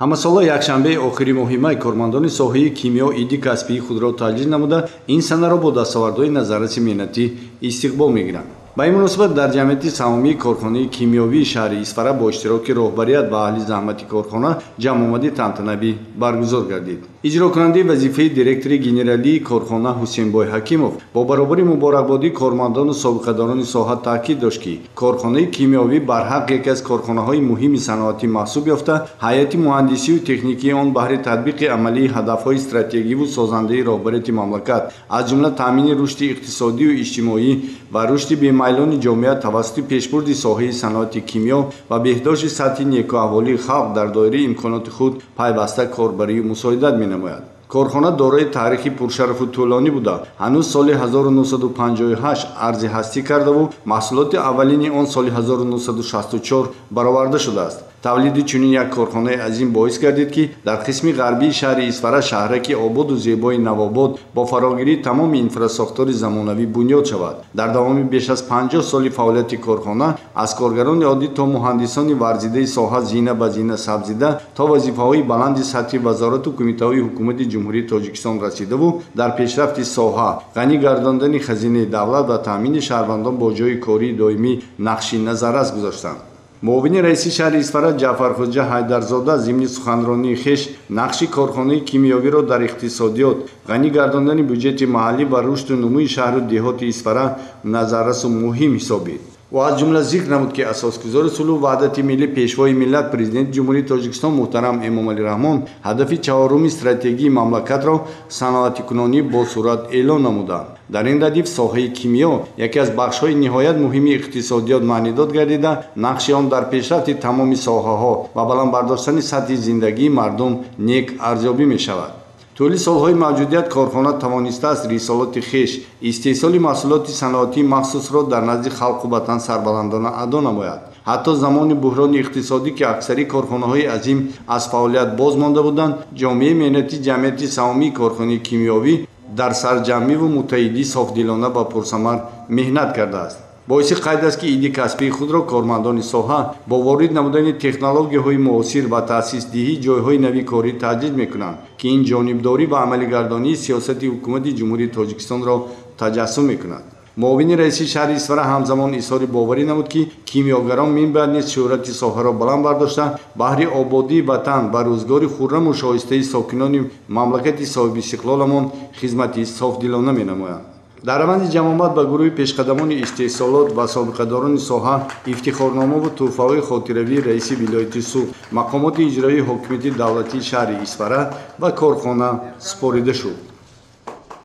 ҳамасола якшанбеи охири моҳи май кормандони соҳаи кимиё иди каспии худро таҷлил намуда ин санаро бо дастовардҳои назарраси меҳнатӣ истиқбол мегиранд. ба ин муносибат дар ҷамъияти саҳмомии корхонаи кимиёвии шаҳри Исфара бо иштироки роҳбарият ва аҳли заҳмати корхона ҷамъомадӣ тантанавӣ баргузор гардид. иҷрокунандаи вазифаи директори генералии корхона Ҳусейнбой Ҳакимов бо баробари муборакбодии кормандону собиқадорони соҳа таъкид дошт, ки корхонаи кимиёвӣ барҳақ яке аз корхонаҳои муҳими саноатӣ маҳсуб ёфта, ҳайати муҳандисию техникии он баҳри татбиқи амалии ҳадафҳои стратегиву созандаи роҳбарияти мамлакат, аз ҷумла таъмини рушди иқтисодию иҷтимоӣ ва рушди бемайлони ҷомеа тавассути пешбурди соҳаи саноати кимиё ва беҳдошти сатҳи некуаҳволии халқ дар доираи имконоти худ пайваста корбарию мусоидат менамояд. корхона дорои таърихи пуршарафу тӯлонӣ буда, ҳанӯз соли 1958 арзи ҳастӣ кардаву маҳсулоти аввалини он соли 1964 бароварда шудааст. тавлиди чунин як корхонаи азим боис гардид, ки дар қисми ғарбии шаҳри Исфара шаҳраки ободу зебои Навобод бо фарогирии тамоми инфраструктури замонавӣ бунёд шавад. дар давоми беш аз 50 соли фаъолияти корхона аз коргарони оддӣ то муҳандисони варзидаи соҳа зина ба зина сабзида то вазифаҳои баланди сатҳи вазорату кумитаҳои ҳукумати ҷумҳурии Тоҷикистон расидаву дар пешрафти соҳа, ғанӣ гардондани хазинаи давлат ва таъмини шаҳрвандон бо ҷойи кории доимӣ нақши назаррас гузоштанд. муовини раиси шаҳри Исфара Ҷаъфархоҷа Ҳайдарзода зимни суханронии хеш нақши корхонаи кимиёвиро дар иқтисодиёт, ғанӣ гардондани бюҷети маҳаллӣ ва рушду нумӯи шаҳру деҳоти Исфара назаррасу муҳим ҳисобид. ва аз ҷумла зикр намуд, ки асосгузори сулҳу ваҳдати миллӣ пешвои миллат президенти ҷумҳурии Тоҷикистон муҳтарам Эмомалӣ Раҳмон ҳадафи чаҳоруми стратегии мамлакатро саноатикунонӣ босурат эълон намуданд. дар ин радиф соҳаи кимиё яке аз бахшҳои ниҳоят муҳими иқтисодиёт маънидод гардида, нақши он дар пешрафти тамоми соҳаҳо ва баландбардоштани сатҳи зиндагии мардум нек арзёбӣ мешавад. тӯли солҳои мавҷудият корхона тавонистааст рисолати хеш, истеҳсоли маҳсулоти саноатии махсусро дар назди халқу ватан сарбаландона адо намояд. ҳатто замони буҳрони иқтисодӣ, ки аксари корхонаҳои азим аз фаъолият боз монда буданд, ҷомеаи меҳнатии ҷамъияти саҳмомии корхонаи кимиёвӣ дар сарҷамъиву муттаҳидӣ софдилона ва пурсамар меҳнат кардааст. боиси қайд аст, ки иди каспии худро кормандони соҳа бо ворид намудани технологияҳои муосир ва таъсисдиҳии ҷойҳои нави корӣ таҷлил мекунанд, ки ин ҷонибдорӣ ва амалигардонии сиёсати ҳукумати ҷумҳурии Тоҷикистонро таҷассум мекунад. муовини раиси шаҳри Исфара ҳамзамон изҳори боварӣ намуд, ки кимиёгарон минбаъд низ шӯҳрати соҳаро баланд бардошта, баҳри ободии ватан ва рӯзгори хурраму шоистаи сокинони мамлакати соҳибистиқлоламон хизмати софдилона менамоянд. дар раванди ҷамъомад ба гурӯҳи пешқадамони истеҳсолот ва собиқадорони соҳа ифтихорномаву тӯҳфаҳои хотиравии раиси вилояти Суғ, мақомоти иҷроии ҳокимияти давлатии шаҳри Исфара ва корхона супорида шуд.